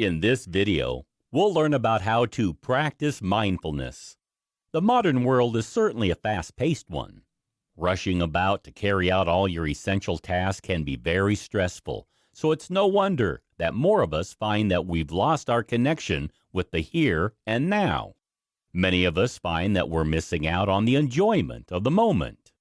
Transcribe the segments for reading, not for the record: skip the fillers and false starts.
In this video, we'll learn about how to practice mindfulness. The modern world is certainly a fast-paced one. Rushing about to carry out all your essential tasks can be very stressful, so it's no wonder that more of us find that we've lost our connection with the here and now. Many of us find that we're missing out on the enjoyment of the moment.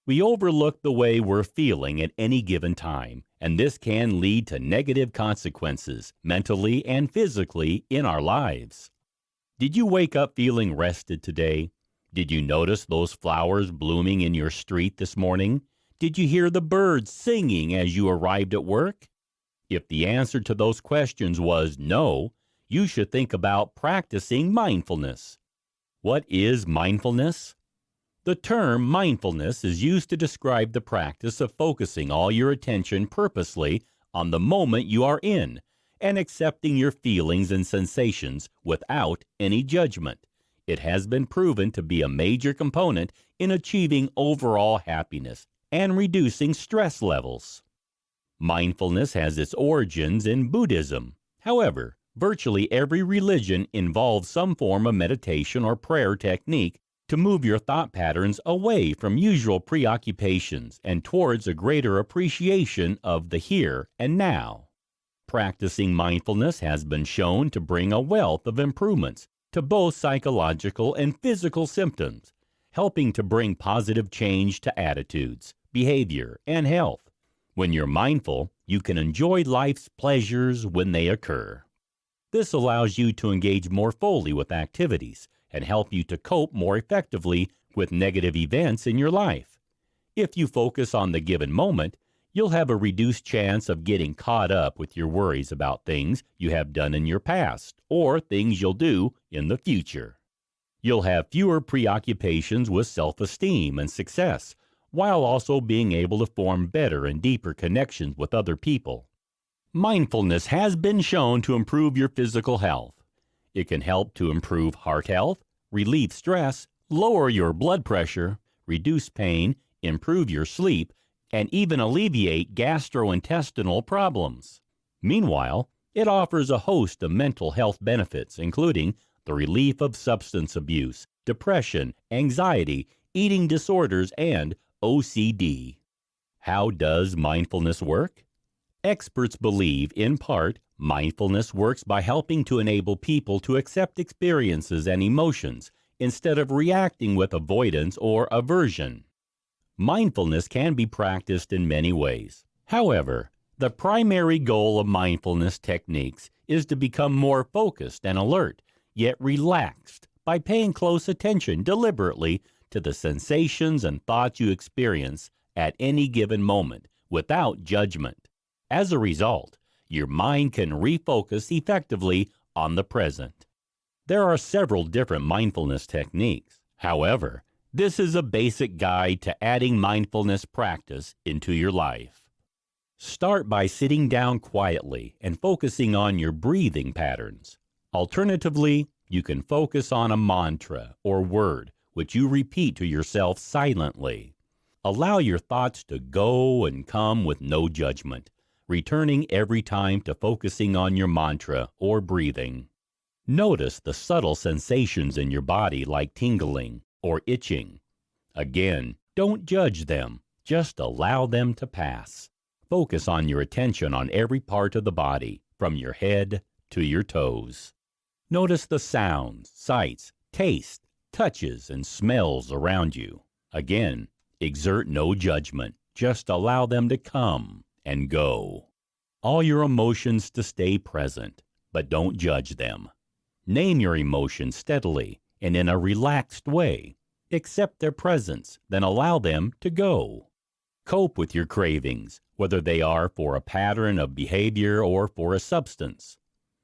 We overlook the way we're feeling at any given time, and this can lead to negative consequences mentally and physically in our lives. Did you wake up feeling rested today? Did you notice those flowers blooming in your street this morning? Did you hear the birds singing as you arrived at work? If the answer to those questions was no, you should think about practicing mindfulness. What is mindfulness? The term mindfulness is used to describe the practice of focusing all your attention purposely on the moment you are in and accepting your feelings and sensations without any judgment. It has been proven to be a major component in achieving overall happiness and reducing stress levels. Mindfulness has its origins in Buddhism. However, virtually every religion involves some form of meditation or prayer technique to move your thought patterns away from usual preoccupations and towards a greater appreciation of the here and now. Practicing mindfulness has been shown to bring a wealth of improvements to both psychological and physical symptoms, helping to bring positive change to attitudes, behavior, and health. When you're mindful, you can enjoy life's pleasures when they occur. This allows you to engage more fully with activities and help you to cope more effectively with negative events in your life. If you focus on the given moment, you'll have a reduced chance of getting caught up with your worries about things you have done in your past or things you'll do in the future. You'll have fewer preoccupations with self-esteem and success, while also being able to form better and deeper connections with other people. Mindfulness has been shown to improve your physical health. It can help to improve heart health, relieve stress, lower your blood pressure, reduce pain, improve your sleep, and even alleviate gastrointestinal problems. Meanwhile, it offers a host of mental health benefits, including the relief of substance abuse, depression, anxiety, eating disorders, and OCD. How does mindfulness work? Experts believe, in part, mindfulness works by helping to enable people to accept experiences and emotions instead of reacting with avoidance or aversion. Mindfulness can be practiced in many ways. However, the primary goal of mindfulness techniques is to become more focused and alert, yet relaxed, by paying close attention deliberately to the sensations and thoughts you experience at any given moment without judgment. As a result, your mind can refocus effectively on the present. There are several different mindfulness techniques. However, this is a basic guide to adding mindfulness practice into your life. Start by sitting down quietly and focusing on your breathing patterns. Alternatively, you can focus on a mantra or word which you repeat to yourself silently. Allow your thoughts to go and come with no judgment, returning every time to focusing on your mantra or breathing. Notice the subtle sensations in your body like tingling or itching. Again, don't judge them, just allow them to pass. Focus on your attention on every part of the body, from your head to your toes. Notice the sounds, sights, tastes, touches, and smells around you. Again, exert no judgment, just allow them to come and go. All your emotions to stay present, but don't judge them. Name your emotions steadily and in a relaxed way. Accept their presence, then allow them to go. Cope with your cravings, whether they are for a pattern of behavior or for a substance.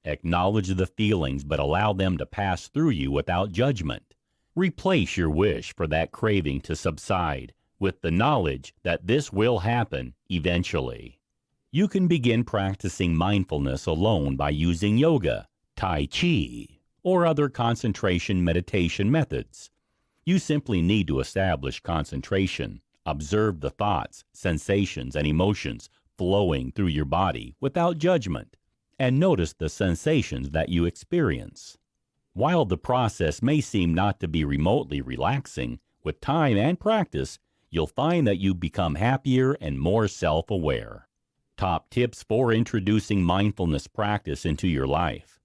Acknowledge the feelings, but allow them to pass through you without judgment. Replace your wish for that craving to subside with the knowledge that this will happen eventually. You can begin practicing mindfulness alone by using yoga, Tai Chi, or other concentration meditation methods. You simply need to establish concentration, observe the thoughts, sensations, and emotions flowing through your body without judgment. and notice the sensations that you experience. While the process may seem not to be remotely relaxing, with time and practice, you'll find that you become happier and more self-aware. Top tips for introducing mindfulness practice into your life.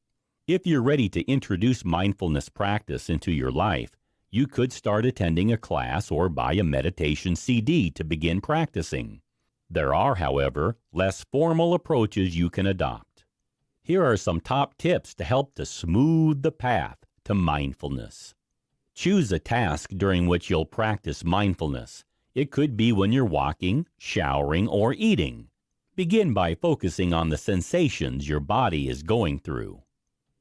If you're ready to introduce mindfulness practice into your life, you could start attending a class or buy a meditation CD to begin practicing. There are, however, less formal approaches you can adopt. Here are some top tips to help to smooth the path to mindfulness. Choose a task during which you'll practice mindfulness. It could be when you're walking, showering, or eating. Begin by focusing on the sensations your body is going through.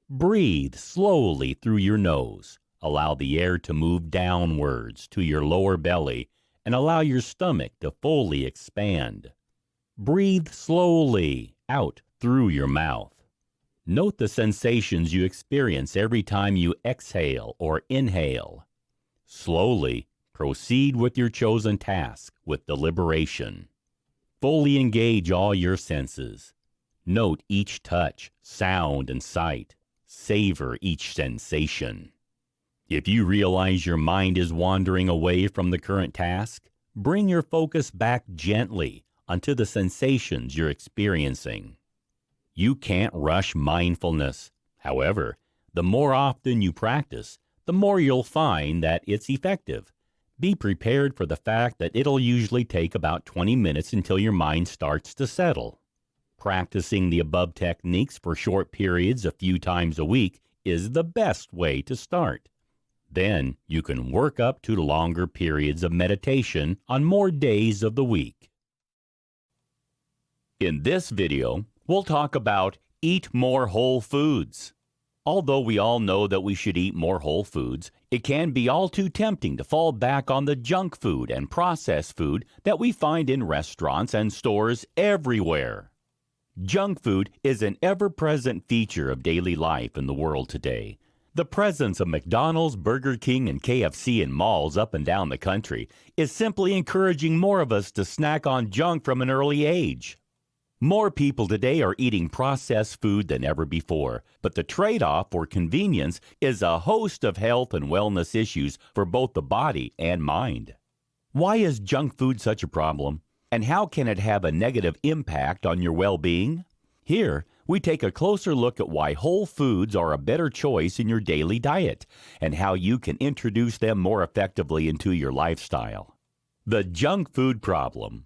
Breathe slowly through your nose. Allow the air to move downwards to your lower belly and allow your stomach to fully expand. Breathe slowly out through your mouth. Note the sensations you experience every time you exhale or inhale. Slowly proceed with your chosen task with deliberation. Fully engage all your senses. Note each touch, sound, and sight. Savor each sensation. If you realize your mind is wandering away from the current task, bring your focus back gently onto the sensations you're experiencing. You can't rush mindfulness. However, the more often you practice, the more you'll find that it's effective. Be prepared for the fact that it'll usually take about 20 minutes until your mind starts to settle. Practicing the above techniques for short periods a few times a week is the best way to start. Then you can work up to longer periods of meditation on more days of the week. In this video, we'll talk about eat more whole foods. Although we all know that we should eat more whole foods, it can be all too tempting to fall back on the junk food and processed food that we find in restaurants and stores everywhere. Junk food is an ever-present feature of daily life in the world today. The presence of McDonald's, Burger King, and KFC in malls up and down the country is simply encouraging more of us to snack on junk from an early age. More people today are eating processed food than ever before, but the trade-off for convenience is a host of health and wellness issues for both the body and mind. Why is junk food such a problem? And how can it have a negative impact on your well-being? Here, we take a closer look at why whole foods are a better choice in your daily diet and how you can introduce them more effectively into your lifestyle. The junk food problem.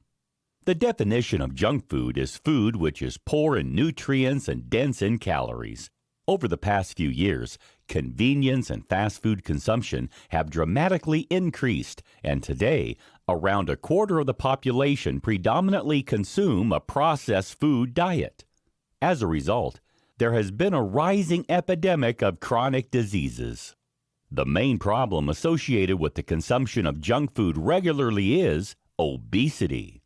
The definition of junk food is food which is poor in nutrients and dense in calories. Over the past few years, convenience and fast food consumption have dramatically increased, and today, around a quarter of the population predominantly consume a processed food diet. As a result, there has been a rising epidemic of chronic diseases. The main problem associated with the consumption of junk food regularly is obesity.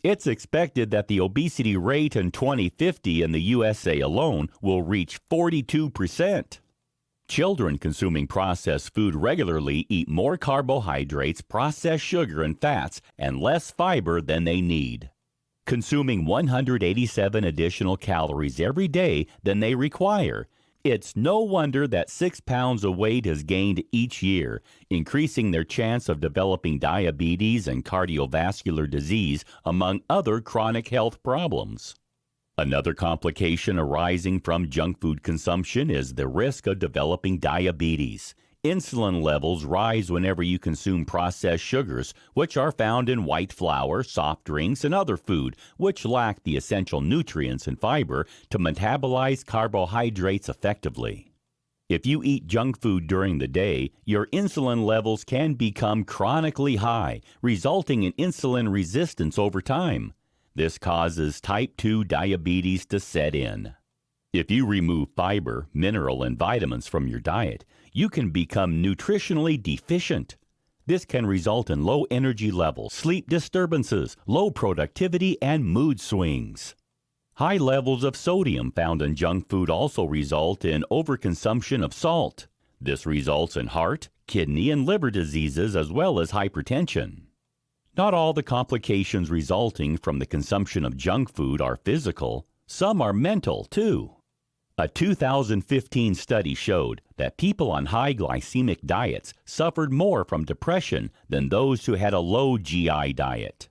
It's expected that the obesity rate in 2050 in the USA alone will reach 42%. Children consuming processed food regularly eat more carbohydrates, processed sugar, and fats, and less fiber than they need, consuming 187 additional calories every day than they require. It's no wonder that 6 pounds of weight is gained each year, increasing their chance of developing diabetes and cardiovascular disease, among other chronic health problems. Another complication arising from junk food consumption is the risk of developing diabetes. Insulin levels rise whenever you consume processed sugars, which are found in white flour, soft drinks, and other food, which lack the essential nutrients and fiber to metabolize carbohydrates effectively. If you eat junk food during the day, your insulin levels can become chronically high, resulting in insulin resistance over time. This causes type 2 diabetes to set in. If you remove fiber, mineral, and vitamins from your diet, you can become nutritionally deficient. This can result in low energy levels, sleep disturbances, low productivity, and mood swings. High levels of sodium found in junk food also result in overconsumption of salt. This results in heart, kidney, and liver diseases as well as hypertension. Not all the complications resulting from the consumption of junk food are physical. Some are mental, too. A 2015 study showed that people on high glycemic diets suffered more from depression than those who had a low GI diet.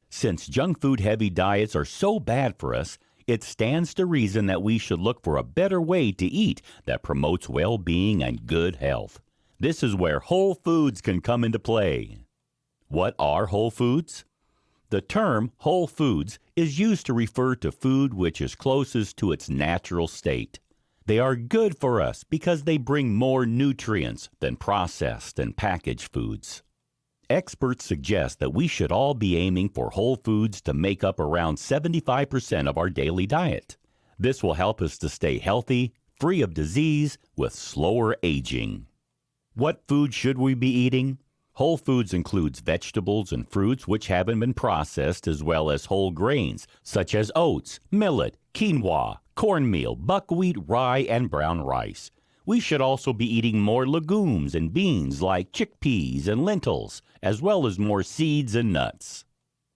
Since junk food heavy diets are so bad for us, it stands to reason that we should look for a better way to eat that promotes well-being and good health. This is where whole foods can come into play. What are whole foods? The term whole foods is used to refer to food which is closest to its natural state. They are good for us because they bring more nutrients than processed and packaged foods. Experts suggest that we should all be aiming for whole foods to make up around 75% of our daily diet. This will help us to stay healthy, free of disease, with slower aging. What food should we be eating? Whole foods includes vegetables and fruits which haven't been processed, as well as whole grains such as oats, millet, quinoa, cornmeal, buckwheat, rye, and brown rice. We should also be eating more legumes and beans like chickpeas and lentils, as well as more seeds and nuts.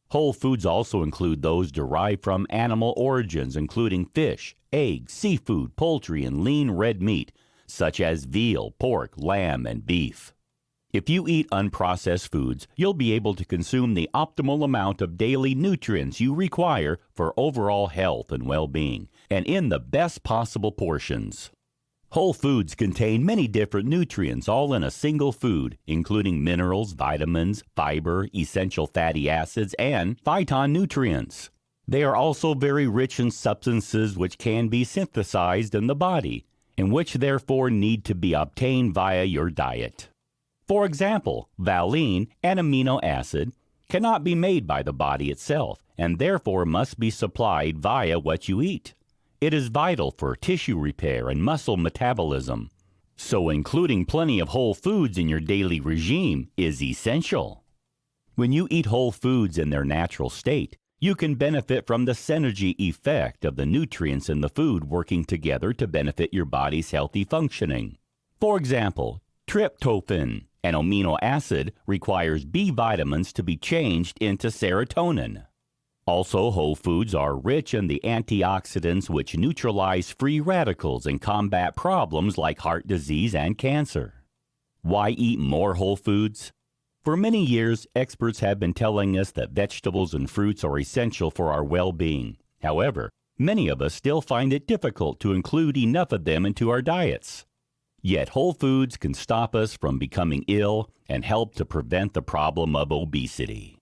Whole foods also include those derived from animal origins, including fish, eggs, seafood, poultry, and lean red meat, such as veal, pork, lamb, and beef. If you eat unprocessed foods, you'll be able to consume the optimal amount of daily nutrients you require for overall health and well-being, and in the best possible portions. Whole foods contain many different nutrients all in a single food, including minerals, vitamins, fiber, essential fatty acids, and phytonutrients. They are also very rich in substances which can be synthesized in the body, and which therefore need to be obtained via your diet. For example, valine, an amino acid, cannot be made by the body itself, and therefore must be supplied via what you eat. It is vital for tissue repair and muscle metabolism, so including plenty of whole foods in your daily regime is essential. When you eat whole foods in their natural state, you can benefit from the synergy effect of the nutrients in the food working together to benefit your body's healthy functioning. For example, tryptophan, an amino acid, requires B vitamins to be changed into serotonin. Also, whole foods are rich in the antioxidants which neutralize free radicals and combat problems like heart disease and cancer. Why eat more whole foods? For many years, experts have been telling us that vegetables and fruits are essential for our well-being. However, many of us still find it difficult to include enough of them into our diets. Yet whole foods can stop us from becoming ill and help to prevent the problem of obesity.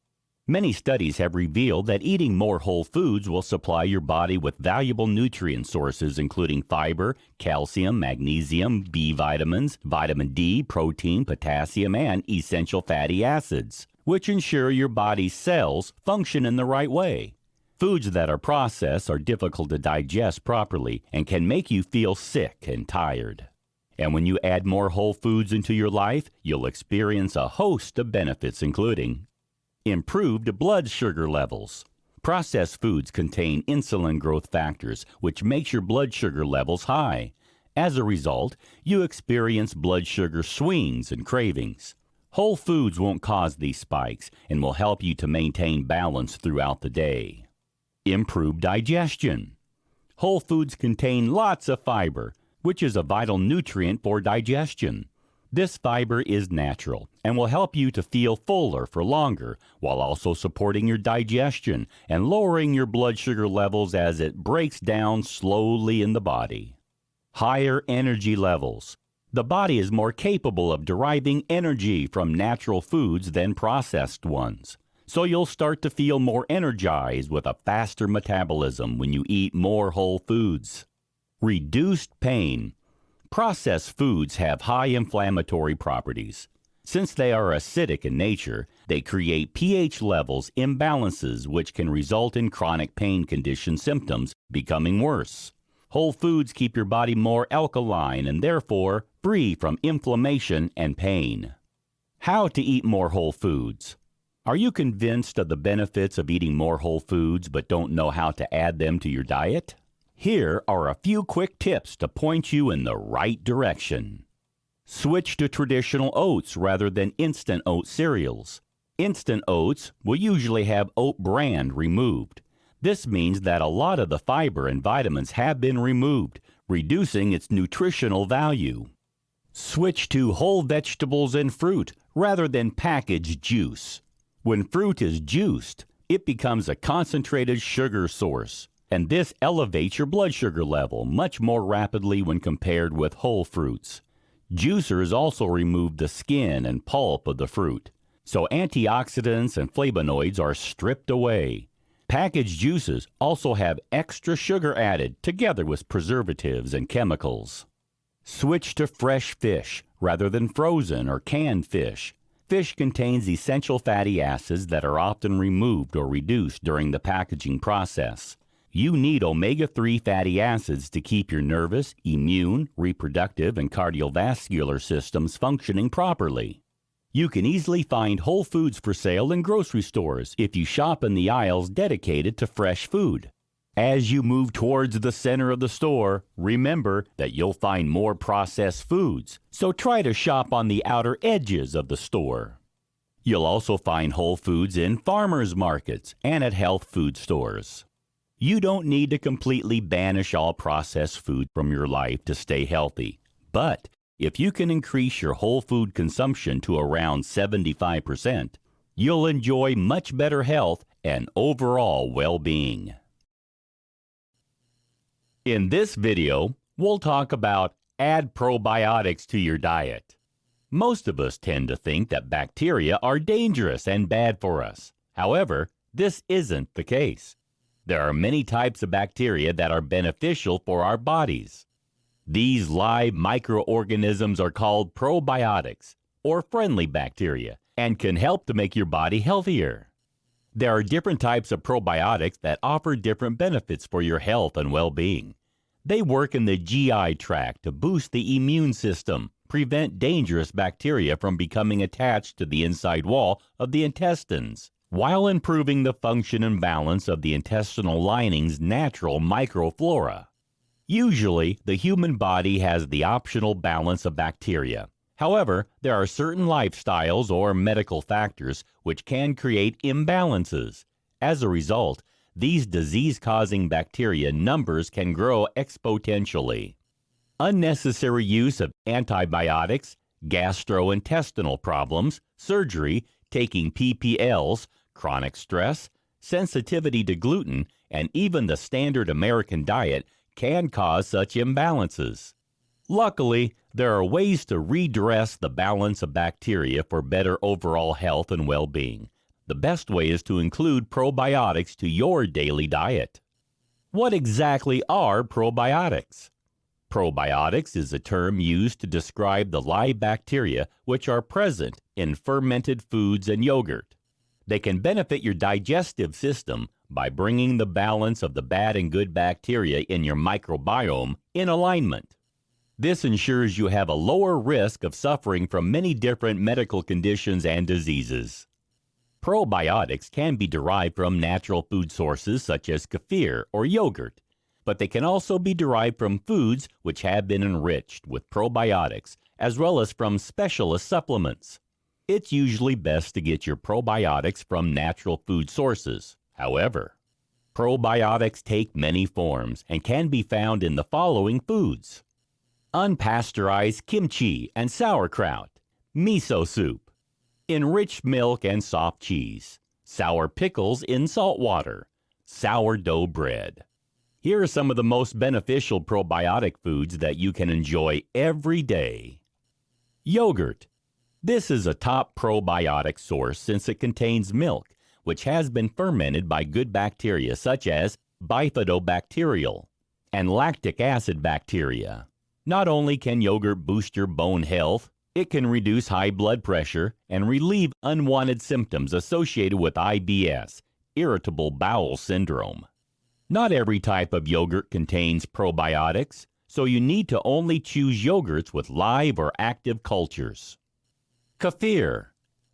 Many studies have revealed that eating more whole foods will supply your body with valuable nutrient sources including fiber, calcium, magnesium, B vitamins, vitamin D, protein, potassium, and essential fatty acids, which ensure your body's cells function in the right way. Foods that are processed are difficult to digest properly and can make you feel sick and tired. And when you add more whole foods into your life, you'll experience a host of benefits, including improved blood sugar levels. Processed foods contain insulin growth factors, which makes your blood sugar levels high. As a result, you experience blood sugar swings and cravings. Whole foods won't cause these spikes and will help you to maintain balance throughout the day. Improved digestion. Whole foods contain lots of fiber, which is a vital nutrient for digestion. This fiber is natural and will help you to feel fuller for longer while also supporting your digestion and lowering your blood sugar levels as it breaks down slowly in the body. Higher energy levels. The body is more capable of deriving energy from natural foods than processed ones, so you'll start to feel more energized with a faster metabolism when you eat more whole foods. Reduced pain. Processed foods have high inflammatory properties. Since they are acidic in nature, they create pH levels imbalances which can result in chronic pain condition symptoms becoming worse. Whole foods keep your body more alkaline and therefore free from inflammation and pain. How to eat more whole foods. Are you convinced of the benefits of eating more whole foods but don't know how to add them to your diet? Here are a few quick tips to point you in the right direction. Switch to traditional oats rather than instant oat cereals. Instant oats will usually have oat bran removed. This means that a lot of the fiber and vitamins have been removed, reducing its nutritional value. Switch to whole vegetables and fruit rather than packaged juice. When fruit is juiced, it becomes a concentrated sugar source, and this elevates your blood sugar level much more rapidly when compared with whole fruits. Juicers also remove the skin and pulp of the fruit, so antioxidants and flavonoids are stripped away. Packaged juices also have extra sugar added together with preservatives and chemicals. Switch to fresh fish rather than frozen or canned fish. Fish contains essential fatty acids that are often removed or reduced during the packaging process. You need omega-3 fatty acids to keep your nervous, immune, reproductive, and cardiovascular systems functioning properly. You can easily find whole foods for sale in grocery stores if you shop in the aisles dedicated to fresh food. As you move towards the center of the store, remember that you'll find more processed foods, so try to shop on the outer edges of the store. You'll also find whole foods in farmers markets and at health food stores. You don't need to completely banish all processed food from your life to stay healthy, but if you can increase your whole food consumption to around 75%, you'll enjoy much better health and overall well-being. In this video, we'll talk about add probiotics to your diet. Most of us tend to think that bacteria are dangerous and bad for us. However, this isn't the case. There are many types of bacteria that are beneficial for our bodies. These live microorganisms are called probiotics, or friendly bacteria, and can help to make your body healthier. There are different types of probiotics that offer different benefits for your health and well-being. They work in the GI tract to boost the immune system, prevent dangerous bacteria from becoming attached to the inside wall of the intestines, while improving the function and balance of the intestinal lining's natural microflora. Usually, the human body has the optional balance of bacteria. However, there are certain lifestyles or medical factors which can create imbalances. As a result, these disease-causing bacteria numbers can grow exponentially. Unnecessary use of antibiotics, gastrointestinal problems, surgery, taking PPLs, chronic stress, sensitivity to gluten, and even the standard American diet can cause such imbalances. Luckily, there are ways to redress the balance of bacteria for better overall health and well-being. The best way is to include probiotics to your daily diet. What exactly are probiotics? Probiotics is a term used to describe the live bacteria which are present in fermented foods and yogurt. They can benefit your digestive system by bringing the balance of the bad and good bacteria in your microbiome in alignment. This ensures you have a lower risk of suffering from many different medical conditions and diseases. Probiotics can be derived from natural food sources such as kefir or yogurt, but they can also be derived from foods which have been enriched with probiotics, as well as from specialist supplements. It's usually best to get your probiotics from natural food sources. However, probiotics take many forms and can be found in the following foods: unpasteurized kimchi and sauerkraut, miso soup, enriched milk and soft cheese, sour pickles in salt water, sourdough bread. Here are some of the most beneficial probiotic foods that you can enjoy every day. Yogurt. This is a top probiotic source since it contains milk, which has been fermented by good bacteria such as bifidobacterial and lactic acid bacteria. Not only can yogurt boost your bone health, it can reduce high blood pressure and relieve unwanted symptoms associated with IBS, irritable bowel syndrome. Not every type of yogurt contains probiotics, so you need to only choose yogurts with live or active cultures. Kefir.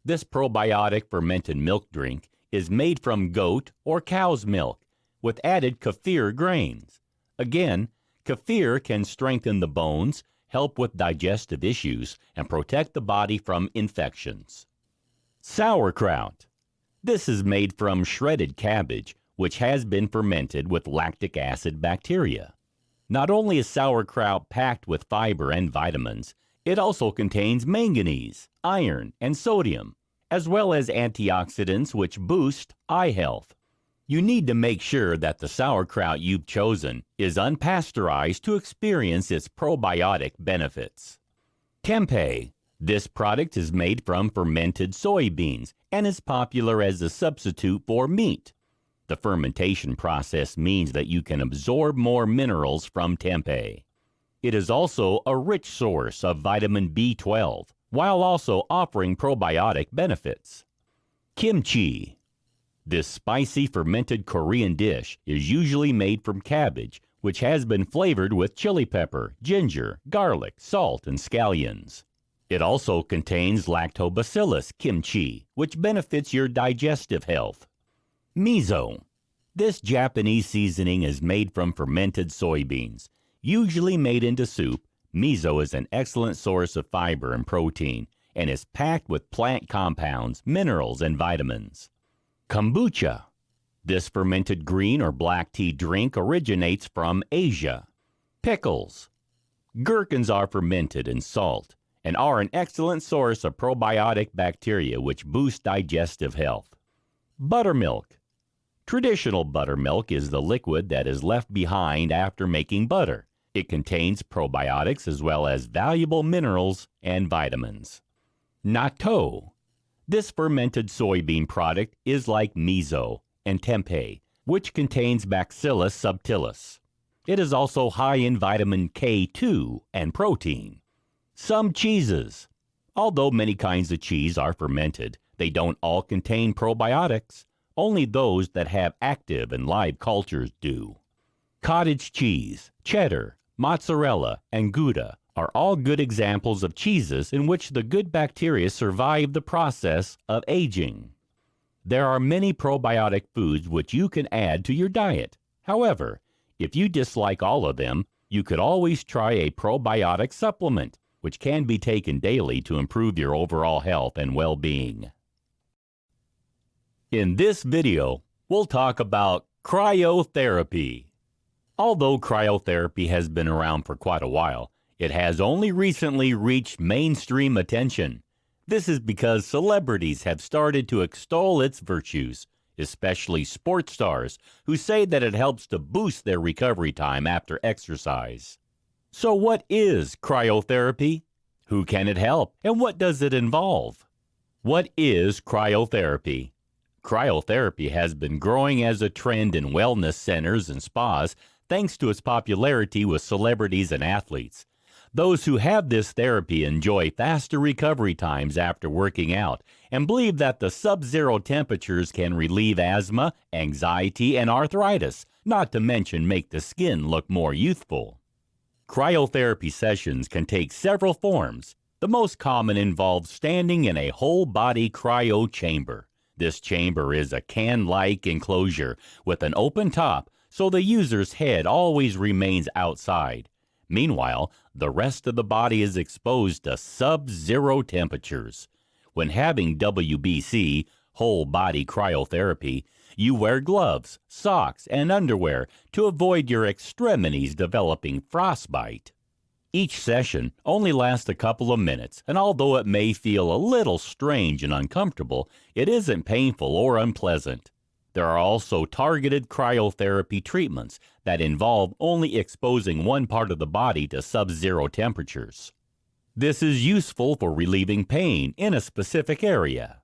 This probiotic fermented milk drink is made from goat or cow's milk with added kefir grains. Again, kefir can strengthen the bones, help with digestive issues, and protect the body from infections. Sauerkraut. This is made from shredded cabbage, which has been fermented with lactic acid bacteria. Not only is sauerkraut packed with fiber and vitamins, it also contains manganese, iron, and sodium, as well as antioxidants which boost eye health. You need to make sure that the sauerkraut you've chosen is unpasteurized to experience its probiotic benefits. Tempeh. This product is made from fermented soybeans and is popular as a substitute for meat. The fermentation process means that you can absorb more minerals from tempeh. It is also a rich source of vitamin B12, while also offering probiotic benefits. Kimchi. This spicy fermented Korean dish is usually made from cabbage, which has been flavored with chili pepper, ginger, garlic, salt, and scallions. It also contains lactobacillus kimchi, which benefits your digestive health. Miso. This Japanese seasoning is made from fermented soybeans. Usually made into soup, miso is an excellent source of fiber and protein and is packed with plant compounds, minerals, and vitamins. Kombucha. This fermented green or black tea drink originates from Asia. Pickles. Gherkins are fermented in salt and are an excellent source of probiotic bacteria which boost digestive health. Buttermilk. Traditional buttermilk is the liquid that is left behind after making butter. It contains probiotics as well as valuable minerals and vitamins. Natto. This fermented soybean product is like miso and tempeh, which contains Bacillus subtilis. It is also high in vitamin K2 and protein. Some cheeses. Although many kinds of cheese are fermented, they don't all contain probiotics. Only those that have active and live cultures do. Cottage cheese, cheddar, mozzarella, and Gouda are all good examples of cheeses in which the good bacteria survive the process of aging. There are many probiotic foods which you can add to your diet. However, if you dislike all of them, you could always try a probiotic supplement, which can be taken daily to improve your overall health and well-being. In this video, we'll talk about cryotherapy. Although cryotherapy has been around for quite a while, it has only recently reached mainstream attention. This is because celebrities have started to extol its virtues, especially sports stars who say that it helps to boost their recovery time after exercise. So what is cryotherapy? Who can it help, and what does it involve? What is cryotherapy? Cryotherapy has been growing as a trend in wellness centers and spas thanks to its popularity with celebrities and athletes. Those who have this therapy enjoy faster recovery times after working out and believe that the sub-zero temperatures can relieve asthma, anxiety, and arthritis, not to mention make the skin look more youthful. Cryotherapy sessions can take several forms. The most common involves standing in a whole-body cryo chamber. This chamber is a can-like enclosure with an open top, so the user's head always remains outside. Meanwhile, the rest of the body is exposed to sub-zero temperatures. When having WBC, whole-body cryotherapy, you wear gloves, socks, and underwear to avoid your extremities developing frostbite. Each session only lasts a couple of minutes, and although it may feel a little strange and uncomfortable, it isn't painful or unpleasant. There are also targeted cryotherapy treatments that involve only exposing one part of the body to sub-zero temperatures. This is useful for relieving pain in a specific area.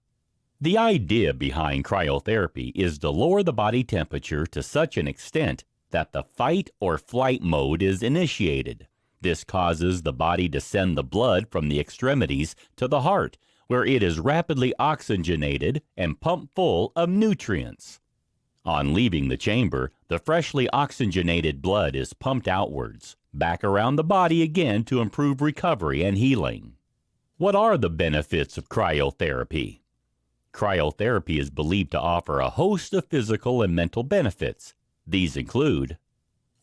The idea behind cryotherapy is to lower the body temperature to such an extent that the fight or flight mode is initiated. This causes the body to send the blood from the extremities to the heart, where it is rapidly oxygenated and pumped full of nutrients. On leaving the chamber, the freshly oxygenated blood is pumped outwards, back around the body again to improve recovery and healing. What are the benefits of cryotherapy? Cryotherapy is believed to offer a host of physical and mental benefits. These include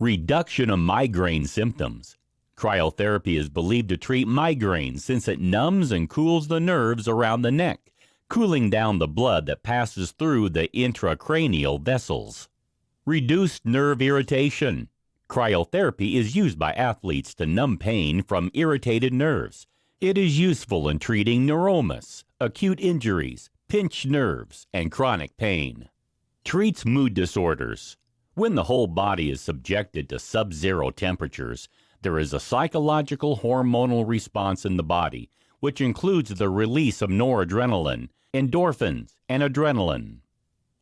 reduction of migraine symptoms. Cryotherapy is believed to treat migraines since it numbs and cools the nerves around the neck, cooling down the blood that passes through the intracranial vessels. Reduced nerve irritation. Cryotherapy is used by athletes to numb pain from irritated nerves. It is useful in treating neuromas, acute injuries, pinched nerves, and chronic pain. Treats mood disorders. When the whole body is subjected to sub-zero temperatures, there is a psychological hormonal response in the body, which includes the release of noradrenaline, endorphins, and adrenaline.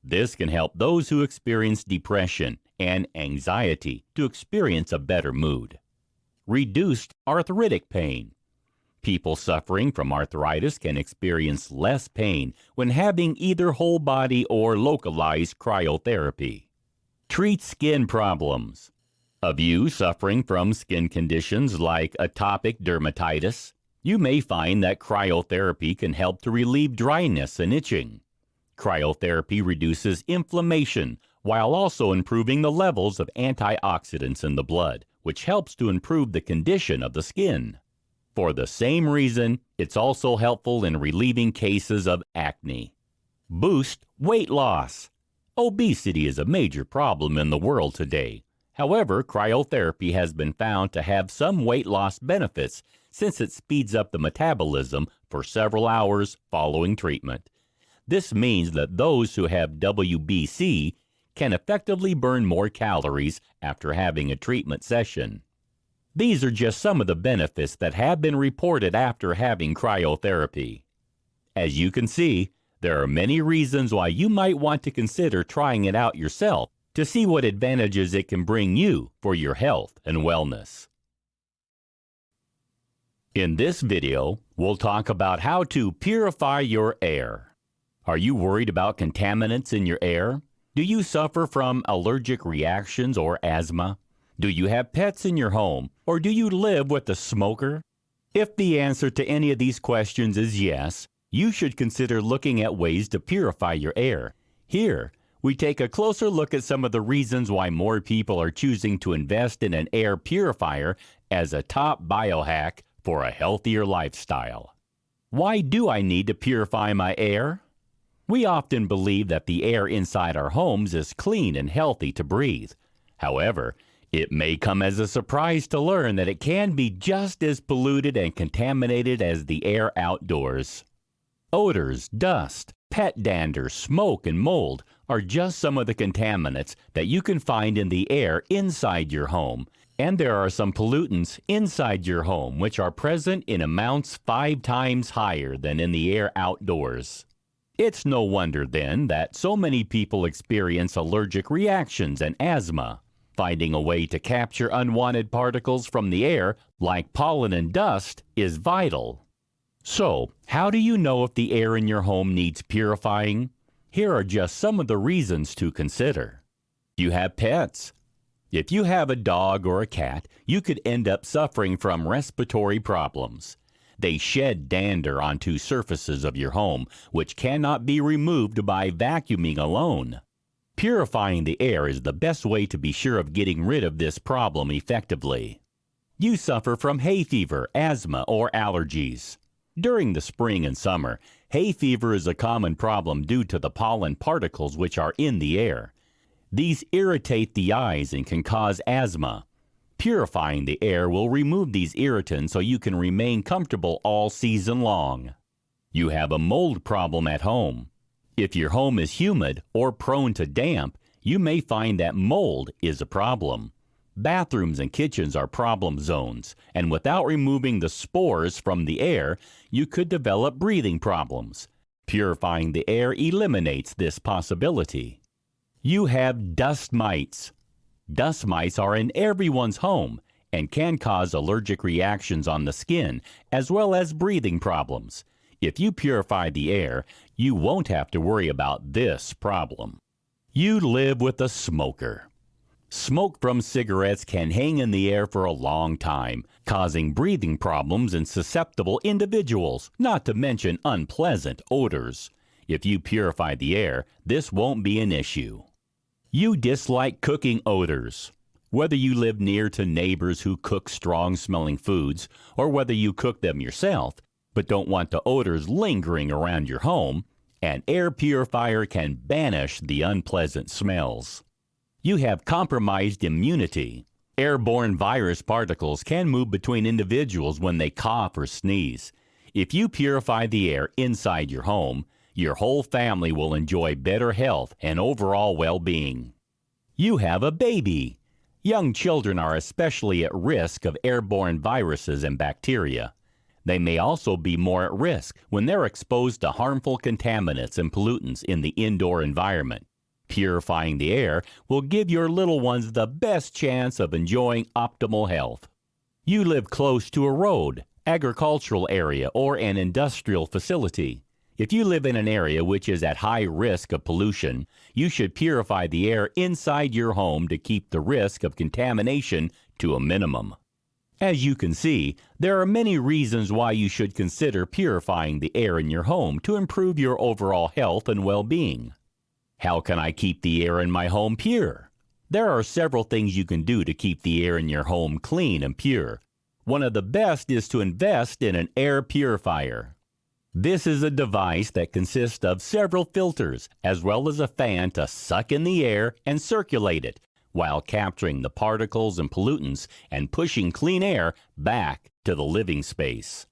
This can help those who experience depression and anxiety to experience a better mood. Reduced arthritic pain. People suffering from arthritis can experience less pain when having either whole body or localized cryotherapy. Treats skin problems. Of you suffering from skin conditions like atopic dermatitis, you may find that cryotherapy can help to relieve dryness and itching. Cryotherapy reduces inflammation while also improving the levels of antioxidants in the blood, which helps to improve the condition of the skin. For the same reason, it's also helpful in relieving cases of acne. Boost weight loss. Obesity is a major problem in the world today. However, cryotherapy has been found to have some weight loss benefits since it speeds up the metabolism for several hours following treatment. This means that those who have WBC can effectively burn more calories after having a treatment session. These are just some of the benefits that have been reported after having cryotherapy. As you can see, there are many reasons why you might want to consider trying it out yourself to see what advantages it can bring you for your health and wellness. In this video, we'll talk about how to purify your air. Are you worried about contaminants in your air? Do you suffer from allergic reactions or asthma? Do you have pets in your home, or do you live with a smoker? If the answer to any of these questions is yes, you should consider looking at ways to purify your air. Here, we take a closer look at some of the reasons why more people are choosing to invest in an air purifier as a top biohack for a healthier lifestyle. Why do I need to purify my air? We often believe that the air inside our homes is clean and healthy to breathe. However, it may come as a surprise to learn that it can be just as polluted and contaminated as the air outdoors. Odors, dust, pet dander, smoke, and mold are just some of the contaminants that you can find in the air inside your home. And there are some pollutants inside your home which are present in amounts 5 times higher than in the air outdoors. It's no wonder then that so many people experience allergic reactions and asthma. Finding a way to capture unwanted particles from the air, like pollen and dust, is vital. So, how do you know if the air in your home needs purifying? Here are just some of the reasons to consider. You have pets. If you have a dog or a cat, you could end up suffering from respiratory problems. They shed dander onto surfaces of your home, which cannot be removed by vacuuming alone. Purifying the air is the best way to be sure of getting rid of this problem effectively. You suffer from hay fever, asthma, or allergies. During the spring and summer, hay fever is a common problem due to the pollen particles which are in the air. These irritate the eyes and can cause asthma. Purifying the air will remove these irritants so you can remain comfortable all season long. You have a mold problem at home. If your home is humid or prone to damp, you may find that mold is a problem. Bathrooms and kitchens are problem zones, and without removing the spores from the air, you could develop breathing problems. Purifying the air eliminates this possibility. You have dust mites. Dust mites are in everyone's home and can cause allergic reactions on the skin as well as breathing problems. If you purify the air, you won't have to worry about this problem. You live with a smoker. Smoke from cigarettes can hang in the air for a long time, causing breathing problems in susceptible individuals, not to mention unpleasant odors. If you purify the air, this won't be an issue. You dislike cooking odors. Whether you live near to neighbors who cook strong-smelling foods, or whether you cook them yourself, but don't want the odors lingering around your home, an air purifier can banish the unpleasant smells. You have compromised immunity. Airborne virus particles can move between individuals when they cough or sneeze. If you purify the air inside your home, your whole family will enjoy better health and overall well-being. You have a baby. Young children are especially at risk of airborne viruses and bacteria. They may also be more at risk when they're exposed to harmful contaminants and pollutants in the indoor environment. Purifying the air will give your little ones the best chance of enjoying optimal health. You live close to a road, agricultural area, or an industrial facility. If you live in an area which is at high risk of pollution, you should purify the air inside your home to keep the risk of contamination to a minimum. As you can see, there are many reasons why you should consider purifying the air in your home to improve your overall health and well-being. How can I keep the air in my home pure? There are several things you can do to keep the air in your home clean and pure. One of the best is to invest in an air purifier. This is a device that consists of several filters, as well as a fan to suck in the air and circulate it, while capturing the particles and pollutants and pushing clean air back to the living space.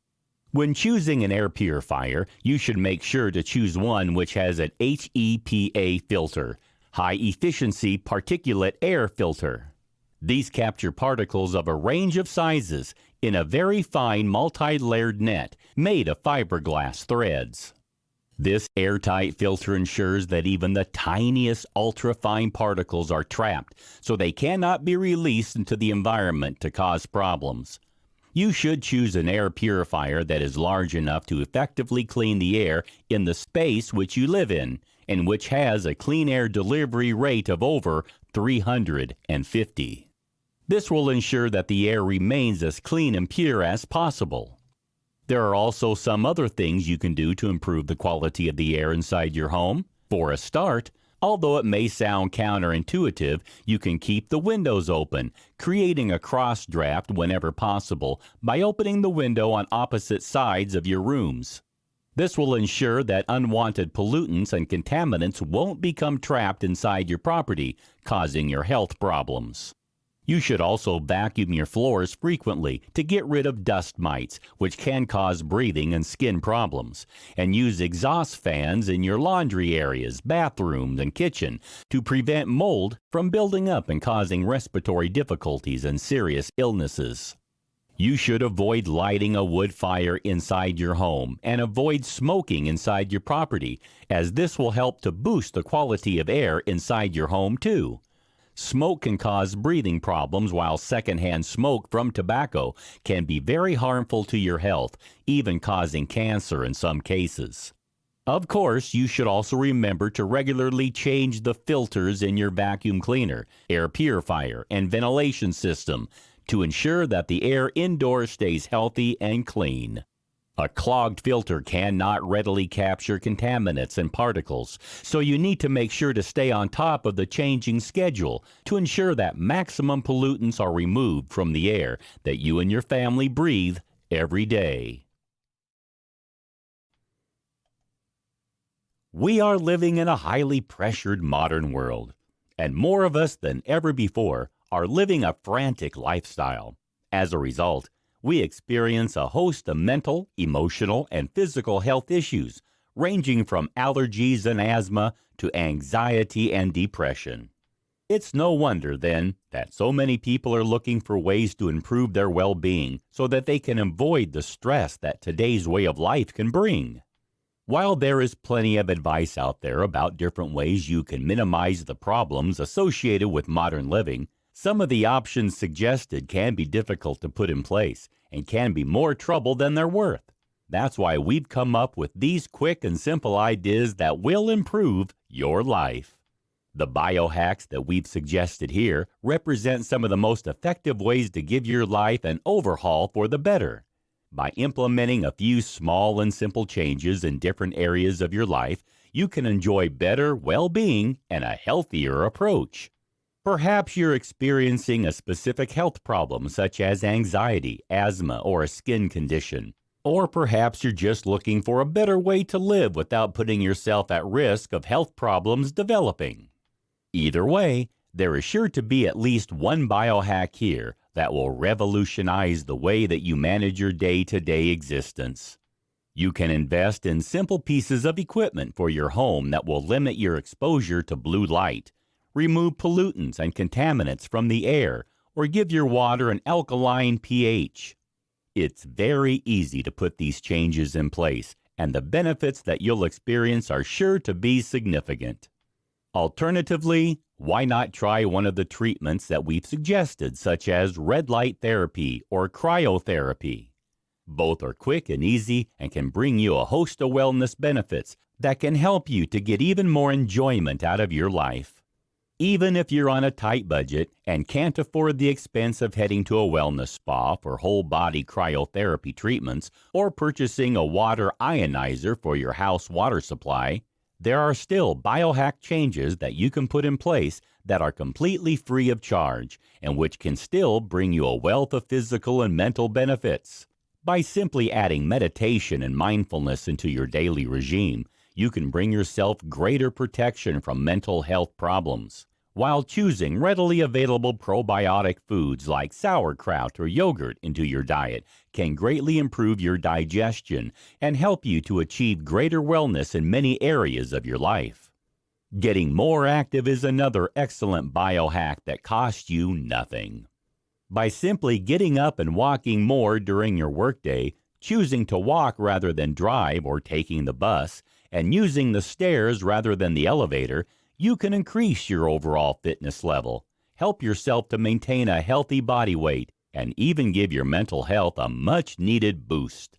When choosing an air purifier, you should make sure to choose one which has an HEPA filter, high efficiency particulate air filter. These capture particles of a range of sizes in a very fine multi-layered net made of fiberglass threads. This airtight filter ensures that even the tiniest ultra-fine particles are trapped, so they cannot be released into the environment to cause problems. You should choose an air purifier that is large enough to effectively clean the air in the space which you live in, and which has a clean air delivery rate of over 350. This will ensure that the air remains as clean and pure as possible. There are also some other things you can do to improve the quality of the air inside your home. For a start, although it may sound counterintuitive, you can keep the windows open, creating a cross draft whenever possible by opening the window on opposite sides of your rooms. This will ensure that unwanted pollutants and contaminants won't become trapped inside your property, causing your health problems. You should also vacuum your floors frequently to get rid of dust mites, which can cause breathing and skin problems, and use exhaust fans in your laundry areas, bathrooms, and kitchen to prevent mold from building up and causing respiratory difficulties and serious illnesses. You should avoid lighting a wood fire inside your home and avoid smoking inside your property, as this will help to boost the quality of air inside your home too. Smoke can cause breathing problems, while secondhand smoke from tobacco can be very harmful to your health, even causing cancer in some cases. Of course, you should also remember to regularly change the filters in your vacuum cleaner, air purifier, and ventilation system to ensure that the air indoors stays healthy and clean. A clogged filter cannot readily capture contaminants and particles, so you need to make sure to stay on top of the changing schedule to ensure that maximum pollutants are removed from the air that you and your family breathe every day. We are living in a highly pressured modern world, and more of us than ever before are living a frantic lifestyle. As a result, we experience a host of mental, emotional, and physical health issues, ranging from allergies and asthma to anxiety and depression. It's no wonder, then, that so many people are looking for ways to improve their well-being so that they can avoid the stress that today's way of life can bring. While there is plenty of advice out there about different ways you can minimize the problems associated with modern living, some of the options suggested can be difficult to put in place and can be more trouble than they're worth. That's why we've come up with these quick and simple ideas that will improve your life. The biohacks that we've suggested here represent some of the most effective ways to give your life an overhaul for the better. By implementing a few small and simple changes in different areas of your life, you can enjoy better well-being and a healthier approach. Perhaps you're experiencing a specific health problem such as anxiety, asthma, or a skin condition. Or perhaps you're just looking for a better way to live without putting yourself at risk of health problems developing. Either way, There is sure to be at least one biohack here that will revolutionize the way that you manage your day-to-day existence. You can invest in simple pieces of equipment for your home that will limit your exposure to blue light, remove pollutants and contaminants from the air, or give your water an alkaline pH. It's very easy to put these changes in place, and the benefits that you'll experience are sure to be significant. Alternatively, why not try one of the treatments that we've suggested, such as red light therapy or cryotherapy? Both are quick and easy and can bring you a host of wellness benefits that can help you to get even more enjoyment out of your life. Even if you're on a tight budget and can't afford the expense of heading to a wellness spa for whole-body cryotherapy treatments or purchasing a water ionizer for your house water supply, there are still biohack changes that you can put in place that are completely free of charge and which can still bring you a wealth of physical and mental benefits. By simply adding meditation and mindfulness into your daily regime, you can bring yourself greater protection from mental health problems, while choosing readily available probiotic foods like sauerkraut or yogurt into your diet can greatly improve your digestion and help you to achieve greater wellness in many areas of your life. Getting more active is another excellent biohack that costs you nothing. By simply getting up and walking more during your workday, choosing to walk rather than drive or taking the bus, and using the stairs rather than the elevator, you can increase your overall fitness level, help yourself to maintain a healthy body weight, and even give your mental health a much-needed boost.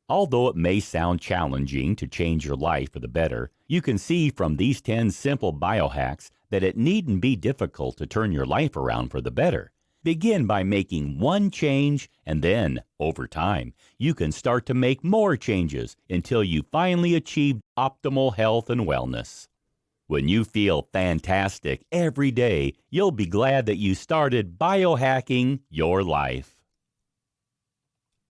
Although it may sound challenging to change your life for the better, you can see from these 10 simple biohacks that it needn't be difficult to turn your life around for the better. Begin by making one change, and then, over time, you can start to make more changes until you finally achieve optimal health and wellness. When you feel fantastic every day, you'll be glad that you started biohacking your life.